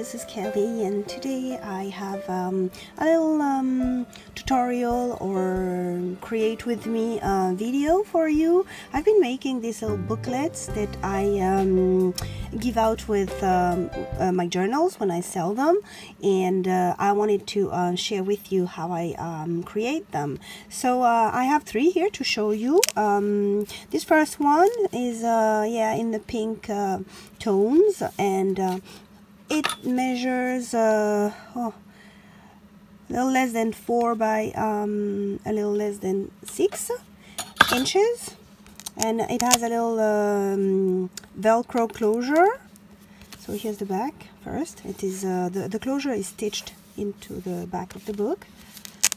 this is Kelly, and today I have a little tutorial or create with me video for you. I've been making these little booklets that I give out with my journals when I sell them, and I wanted to share with you how I create them. So I have three here to show you. This first one is in the pink tones, and it measures a little less than 4 by a little less than 6 inches, and it has a little velcro closure. So here's the back first. It is the closure is stitched into the back of the book.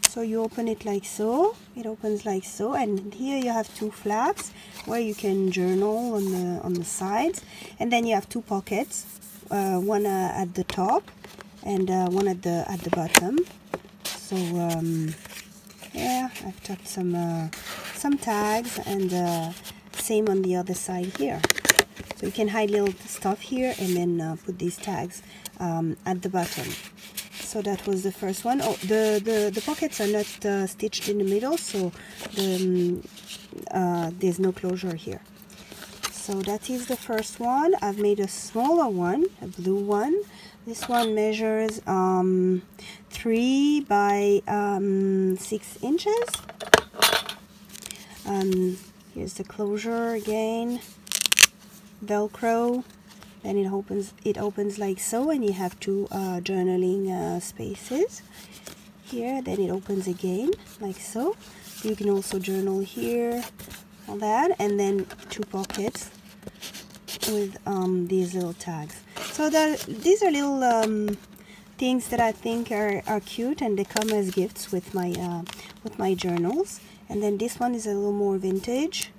So you open it like so, it opens like so, and here you have two flaps where you can journal on the sides, and then you have two pockets, one at the top and one at the bottom. So yeah, I've tucked some tags, and same on the other side here. So you can hide little stuff here and then put these tags at the bottom. So that was the first one. Oh, the pockets are not stitched in the middle, so there's no closure here. So that is the first one. I've made a smaller one, a blue one. This one measures 3 by 6 inches. Here's the closure again, Velcro. Then it opens like so, and you have two journaling spaces here. Then it opens again like so. You can also journal here, all that, and then two pockets with these little tags. So these are little things that I think are cute, and they come as gifts with my journals. And then this one is a little more vintage,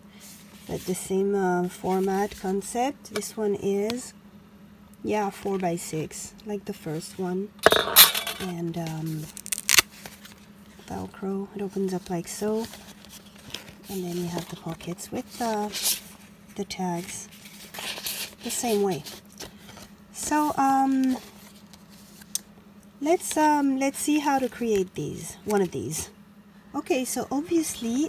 but the same format concept. This one is 4 by 6 like the first one, and Velcro. It opens up like so, and then you have the pockets with the tags the same way. So let's see how to create one of these. Okay, so obviously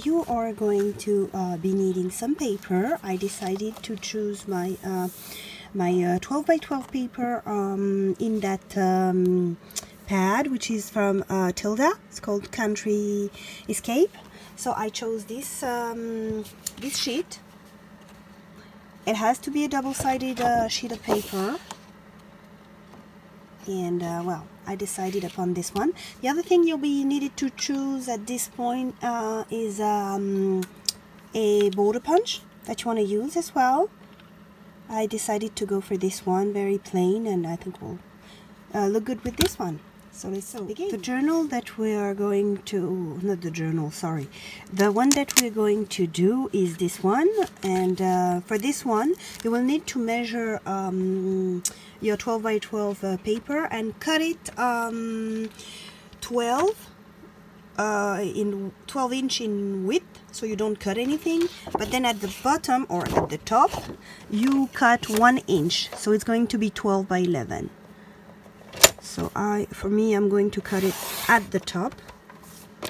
you are going to be needing some paper. I decided to choose my 12 by 12 paper in that pad, which is from Tilda. It's called Country Escape. So I chose this this sheet. It has to be a double-sided sheet of paper, and well, I decided upon this one. The other thing you'll be needed to choose at this point is a border punch that you want to use as well. I decided to go for this one, very plain, and I think will look good with this one. So let's begin. The journal that we are going to, not the journal, sorry. The one that we're going to do is this one, and for this one, you will need to measure your 12 by 12 paper and cut it 12 inch in width, so you don't cut anything, but then at the bottom or at the top you cut 1 inch, so it's going to be 12 by 11. So for me, I'm going to cut it at the top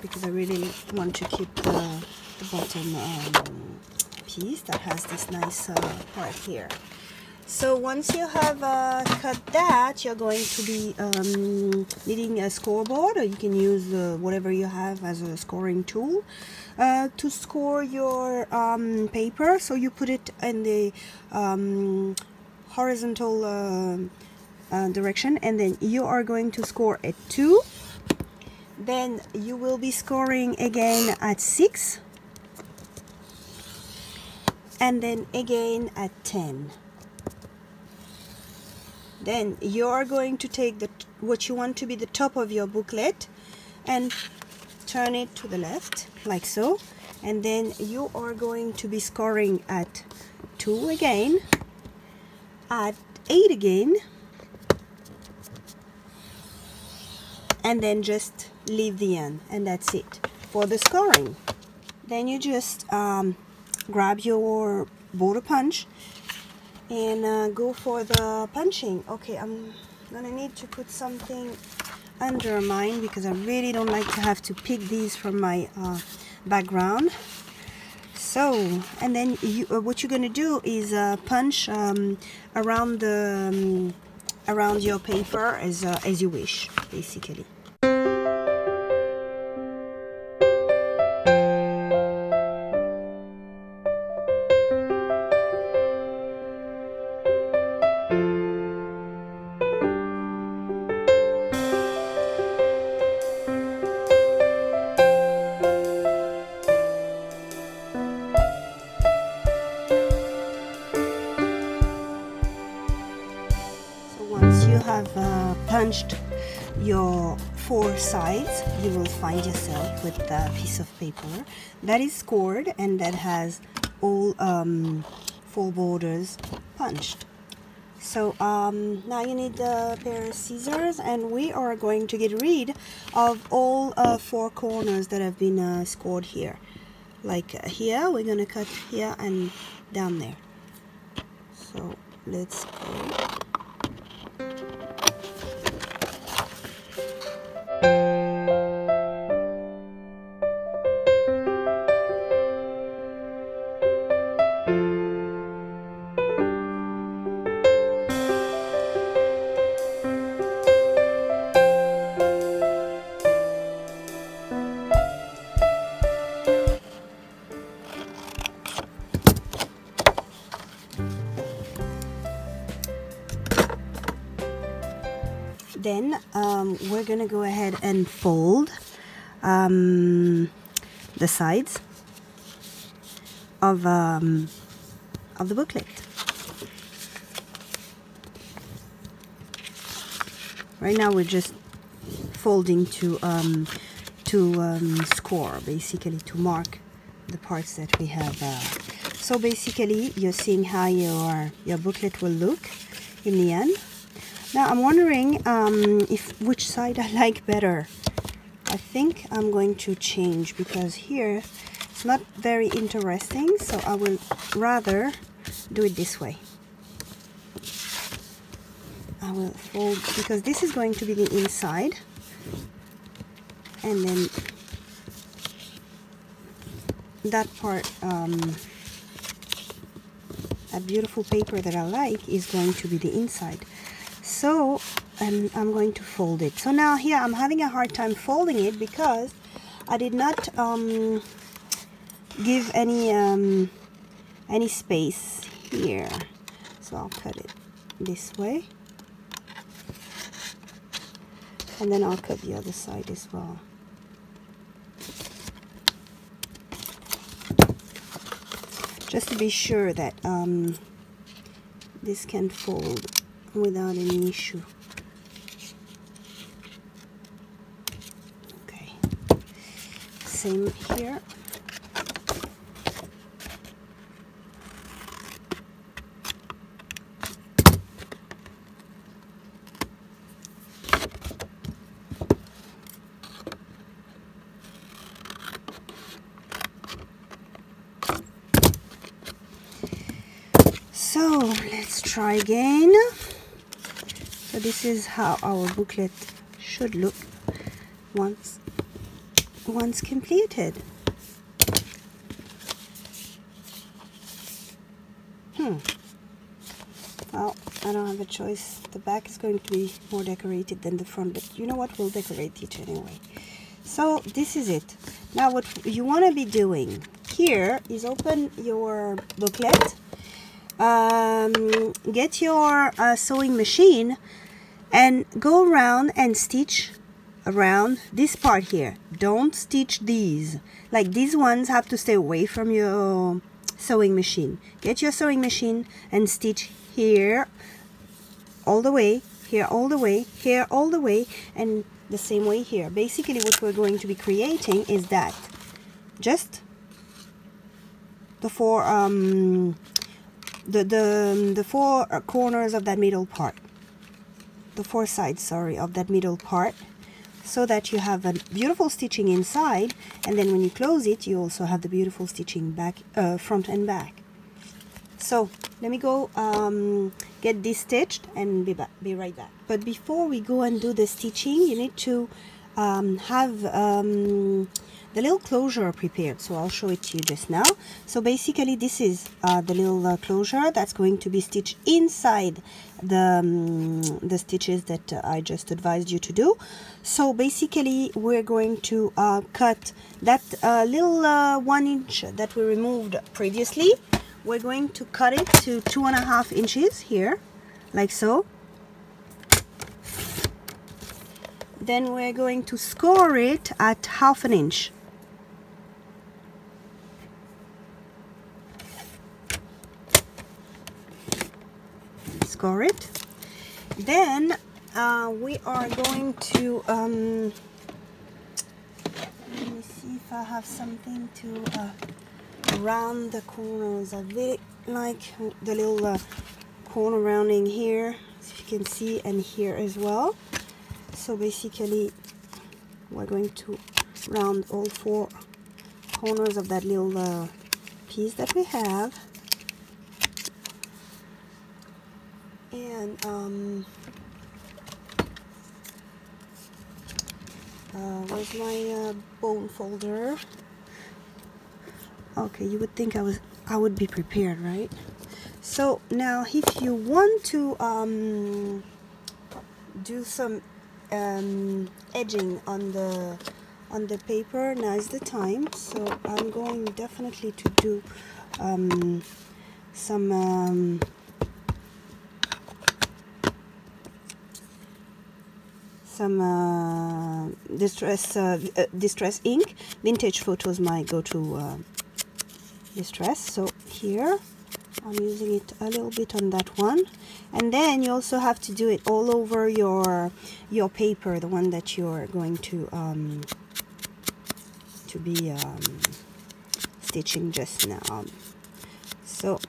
because I really want to keep the bottom piece that has this nice part here. So once you have cut that, you're going to be needing a scoreboard, or you can use whatever you have as a scoring tool to score your paper. So you put it in the horizontal direction, and then you are going to score at 2. Then you will be scoring again at 6, and then again at 10. Then you are going to take what you want to be the top of your booklet and turn it to the left like so, and then you are going to be scoring at 2 again, at 8 again, and then just leave the end, and that's it for the scoring. Then you just grab your border punch and go for the punching. Okay, I'm I'm gonna need to put something under mine because I really don't like to have to pick these from my background. So, and then what you're gonna do is punch around the around your paper as you wish, basically. Once you have punched your 4 sides, you will find yourself with a piece of paper that is scored and that has all 4 borders punched. So now you need a pair of scissors, and we are going to get rid of all 4 corners that have been scored here. Like here, we're going to cut here and down there. So let's go. Then we're gonna go ahead and fold the sides of the booklet. Right now we're just folding to score, basically to mark the parts that we have. So basically you're seeing how your booklet will look in the end. Now I'm wondering which side I like better. I think I'm going to change because here it's not very interesting, so I will rather do it this way. I will fold because this is going to be the inside, and then that part, that beautiful paper that I like, is going to be the inside. So I'm going to fold it. So now here I'm having a hard time folding it because I did not give any space here. So I'll cut it this way, and then I'll cut the other side as well. Just to be sure that this can fold without any issue. Okay, same here. So let's try again. So this is how our booklet should look once completed. Well, I don't have a choice. The back is going to be more decorated than the front, but you know what? We'll decorate it anyway. So this is it. Now what you want to be doing here is open your booklet, get your sewing machine, and go around and stitch around this part here. Don't stitch these. Like these ones have to stay away from your sewing machine. Get your sewing machine and stitch here all the way, here all the way, here all the way, and the same way here. Basically what we're going to be creating is that just the four the four corners of that middle part, the 4 sides, sorry, of that middle part, so that you have a beautiful stitching inside, and then when you close it you also have the beautiful stitching back, front and back. So Let me go get this stitched and be right back. But before we go and do the stitching, you need to have the little closure prepared. So I'll show it to you just now. So basically this is the little closure that's going to be stitched inside the stitches that I just advised you to do. So basically we're going to cut that little 1 inch that we removed previously. We're going to cut it to 2.5 inches here, like so. Then we're going to score it at 1/2 inch. Score it. Then we are going to let me see if I have something to round the corners. I really like the little corner rounding here, as you can see, and here as well. So basically we're going to round all 4 corners of that little piece that we have. And where's my bone folder? Okay, you would think I would be prepared, right? So now if you want to do some edging on the paper, now is the time. So I'm going definitely to do some distress ink. Vintage Photos, my go-to distress. So here I'm using it a little bit on that one, and then you also have to do it all over your paper, the one that you're going to be stitching just now. So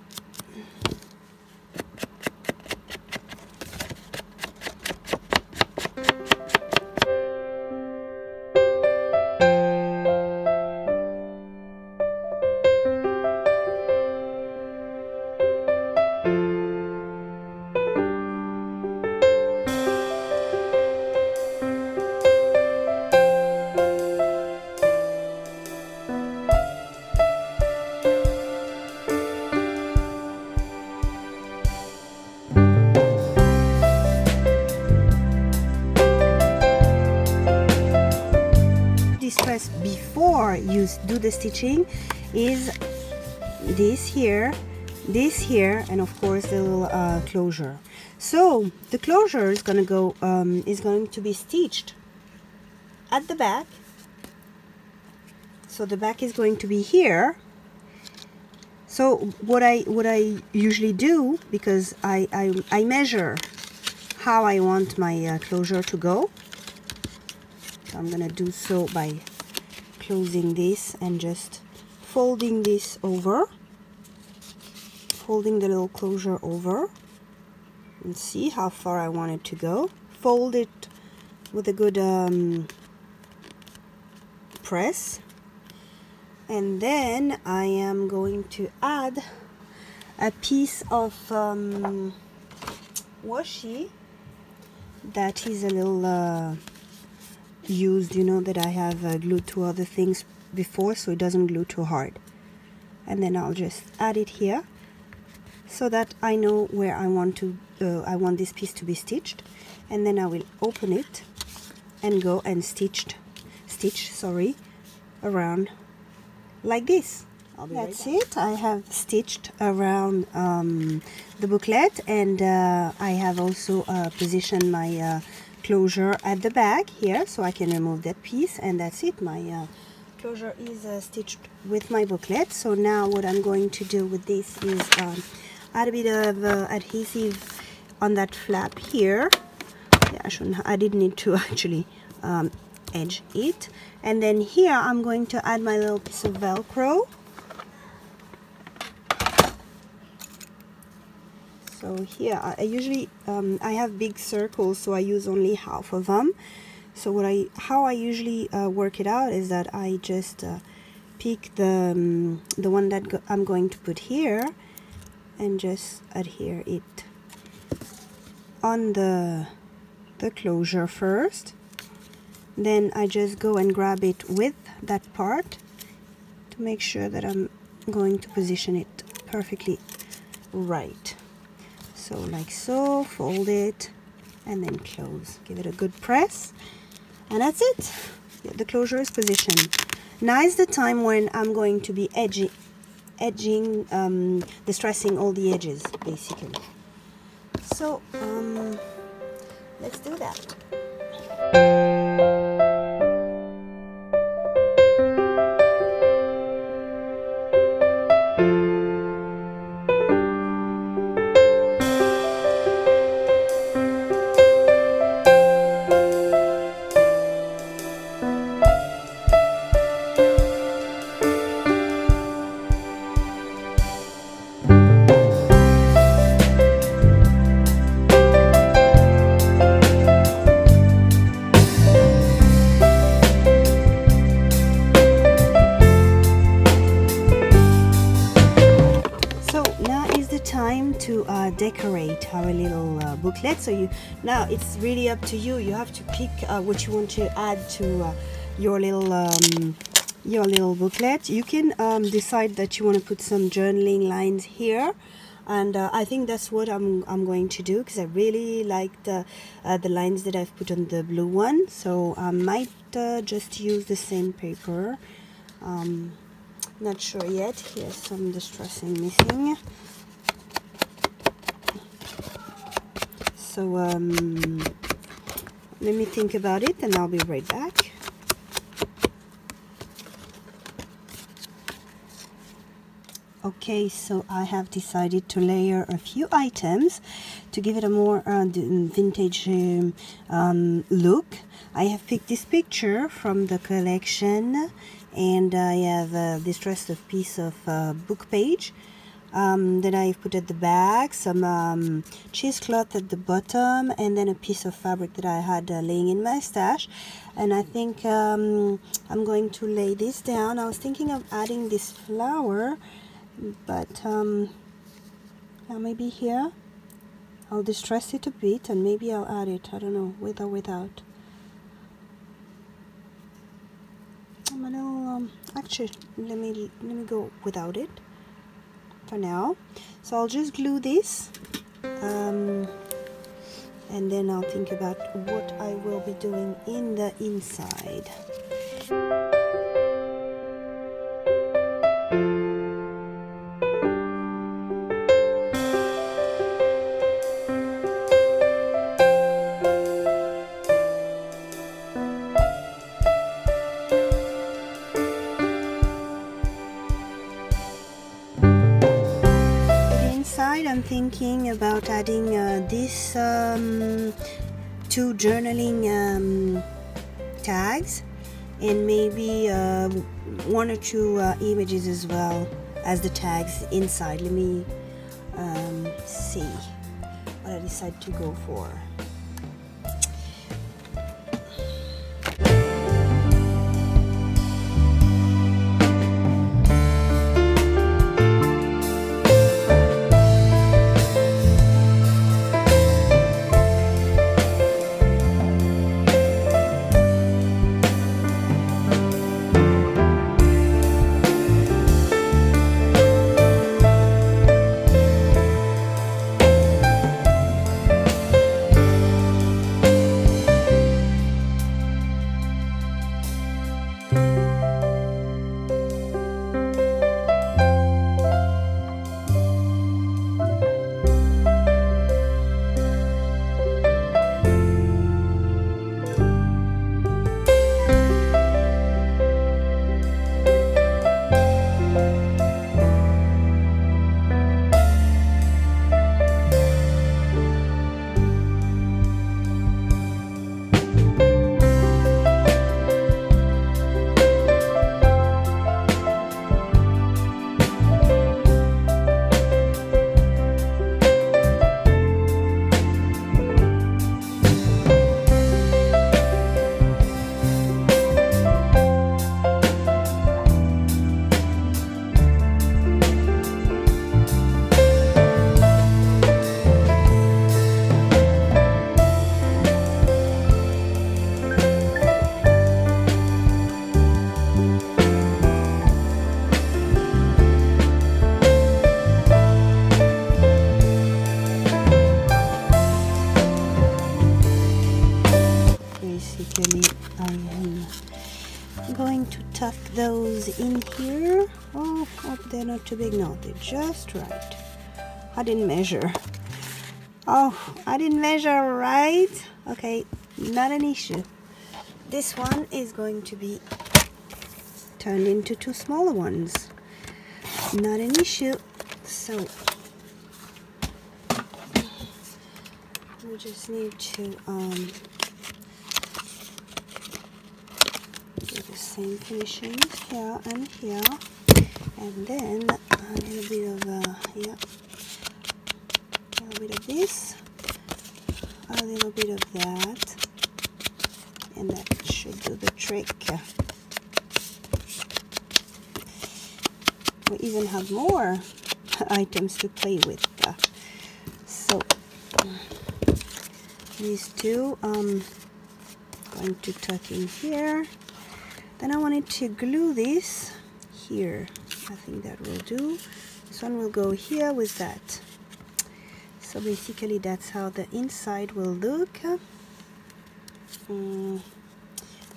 before you do the stitching is this here, and of course the little closure. So the closure is going to be stitched at the back. So the back is going to be here. So what I usually do, because I measure how I want my closure to go. So I'm gonna do so by closing this and just folding this over, folding the little closure over, and see how far I want it to go. Fold it with a good press, and then I am going to add a piece of washi that is a little used, you know, that I have glued to other things before, so it doesn't glue too hard. And then I'll just add it here so that I know where I want this piece to be stitched, and then I will open it and go and stitch around like this. That's it. I have stitched around the booklet, and I have also positioned my closure at the back here, so I can remove that piece, and that's it. My closure is stitched with my booklet. So now what I'm going to do with this is add a bit of adhesive on that flap here. Yeah, I didn't need to actually edge it. And then here I'm going to add my little piece of Velcro. So here I usually I have big circles, so I use only half of them. So how I usually work it out is that I just pick the one that I'm going to put here, and just adhere it on the closure first. Then I just go and grab it with that part to make sure that I'm going to position it perfectly right. So like so, fold it and then close. Give it a good press and that's it. The closure is positioned. Now is the time when I'm going to be distressing all the edges basically. So let's do that. Time to decorate our little booklet. So now it's really up to you. You have to pick what you want to add to your little booklet. You can decide that you want to put some journaling lines here, and I think that's what I'm going to do, because I really like the lines that I've put on the blue one. So I might just use the same paper. Not sure yet. Here's some distressing missing. So let me think about it and I'll be right back. Okay, so I have decided to layer a few items to give it a more vintage look. I have picked this picture from the collection, and I have distressed a piece of book page. Then I've put at the back some cheesecloth at the bottom, and then a piece of fabric that I had laying in my stash. And I think I'm going to lay this down. I was thinking of adding this flower, but maybe here I'll distress it a bit and maybe I'll add it. I don't know, with or without. I'm a little actually let me go without it for now. So I'll just glue this and then I'll think about what I will be doing in the inside. I'm thinking about adding these two journaling tags, and maybe one or two images as well as the tags inside. Let me see what I decide to go for. basically I am going to tuck those in here. Oh, hope they're not too big. No, they're just right. I didn't measure. Oh, I didn't measure right. Okay, not an issue. This one is going to be turned into two smaller ones. Not an issue. So we just need to do the same finishings here and here, and then a little bit of yeah, a little bit of this, a little bit of that, and that should do the trick. We even have more items to play with. So these two going to tuck in here. Then I wanted to glue this here. I think that will do. This one will go here with that. So basically that's how the inside will look.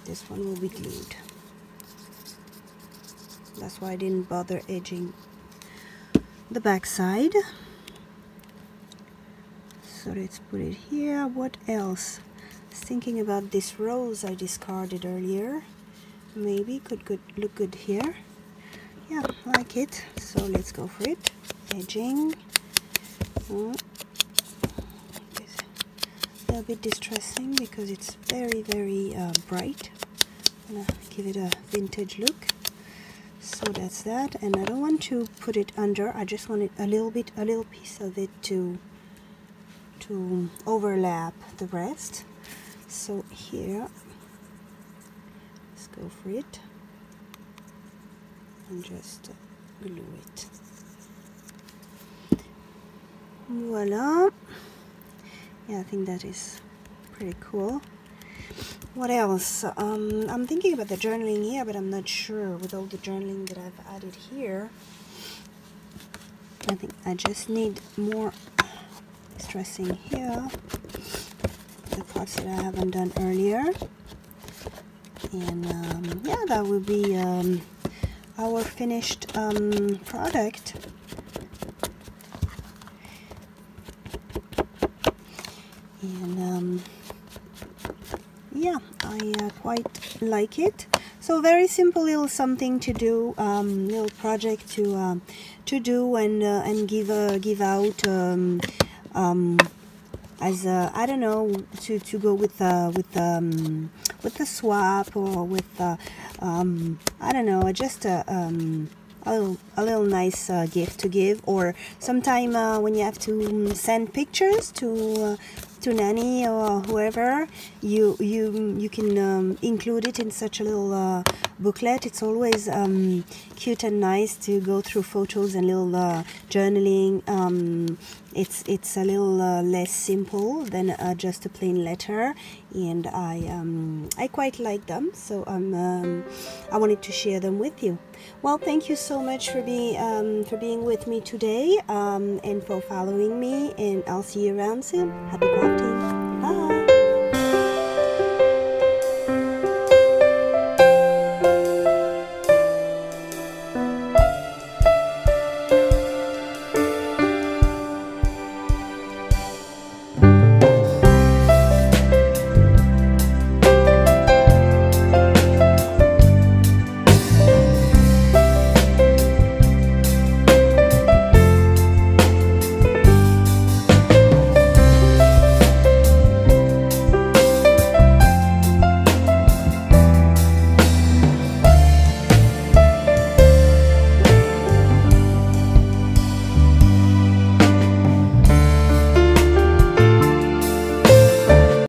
This one will be glued. That's why I didn't bother edging the back side. So let's put it here. What else? I was thinking about this rose I discarded earlier. Maybe could look good here. Yeah, like it. So let's go for it. Edging. It's a little bit distressing because it's very, very bright. I'm gonna give it a vintage look. So that's that, and I don't want to put it under. I just want it a little piece of it to overlap the rest. So here, let's go for it and just glue it. Voila. Yeah, I think that is pretty cool. What else? I'm thinking about the journaling here, but I'm not sure with all the journaling that I've added here. I think I just need more distressing here, the parts that I haven't done earlier. And yeah, that will be our finished product. And yeah, I quite like it. So very simple little something to do, little project to do and give out as a, I don't know, to go with the swap, or with I don't know, just a little nice gift to give, or sometime when you have to send pictures to nanny or whoever, you can include it in such a little booklet. It's always cute and nice to go through photos and little journaling. It's a little less simple than just a plain letter, and I quite like them, so I wanted to share them with you. Well, thank you so much for being with me today, and for following me, and I'll see you around soon. Happy crafting. Bye.